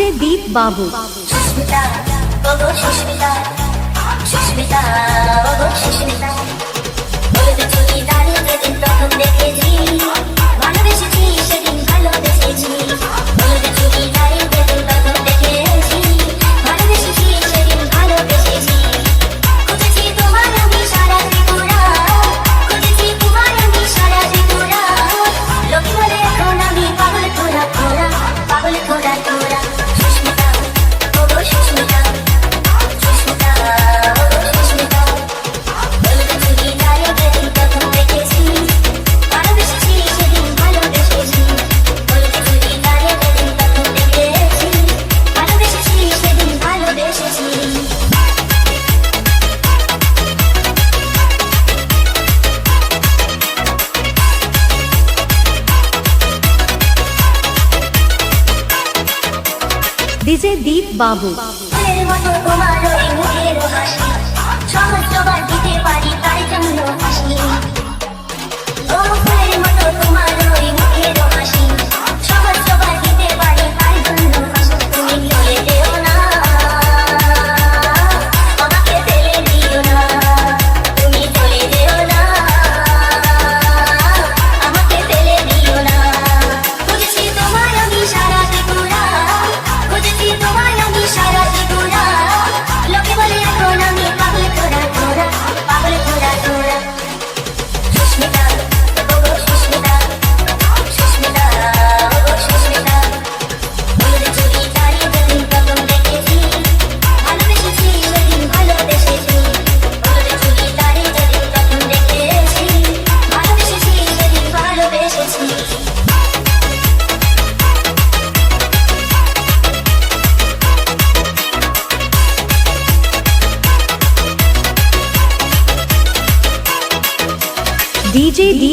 DJ দীপ বাবু। সুস্মিতা ওগো সুস্মিতা, সুস্মিতা ওগো সুস্মিতা, হলুদ চুড়ি দাঁড়িয়ে যেদিন প্রথম দেখেছি, ভালোবেসেছি সেদিন ভালোবেসেছি। হলুদ চুড়ি দাঁড়িয়ে যেদিন প্রথম দেখেছি, ভালোবেসেছি সেদিন ভালোবেসেছি। খুঁজেছি তোমার আমি সারা ত্রিপুরা, খুঁজেছি তোমার আমি সারা ত্রিপুরা। লোকে বলে এখন আমি পাগল তোরা তোরা, পাগল তোরা তোরা। সুস্মিতা ওগো সুস্মিতা, সুস্মিতা ওগো সুস্মিতা, হলুদ চুড়ি দাঁড়িয়ে যেদিন প্রথম দেখেছি, ভালোবেসেছি সেদিন ভালোবেসেছি। হলুদ চুড়ি দাঁড়িয়ে যেদিন প্রথম দেখেছি, ভালোবেসেছি সেদিন ভালোবেসেছি। ডিজে দীপ বাবু। ফুলের মতো তোমার ওই মুখের হাসি, সহজ জবাব দিতে পারি তার জন্য হাসি। ও ফুলের মতো তোমার ওই মুখের হাসি, সহজ জবাব দিতে পারি তার জন্য হাসি। তুমি চলে যেও না, আমাকে ফেলে দিও না। তুমি চলে যেও না, আমাকে ফেলে দিও না। খুঁজেছি তোমার আমি সারা ত্রিপুরা, খুঁজেছি তোমার আমি সারা ত্রিপুরা। লোকে বলে এখন আমি পাগল তোরা তোরা, পাগল তোরা তোরা। সুস্মিতা ওগো সুস্মিতা, সুস্মিতা ওগো সুস্মিতা, হলুদ চুড়ি দাঁড়িয়ে যেদিন প্রথম দেখেছি, ভালোবেসেছি সেদিন ভালোবেসেছি। হলুদ চুড়ি দাঁড়িয়ে যেদিন প্রথম দেখেছি, ভালোবেসেছি সেদিন ভালোবেসেছি। ডিজে দীপ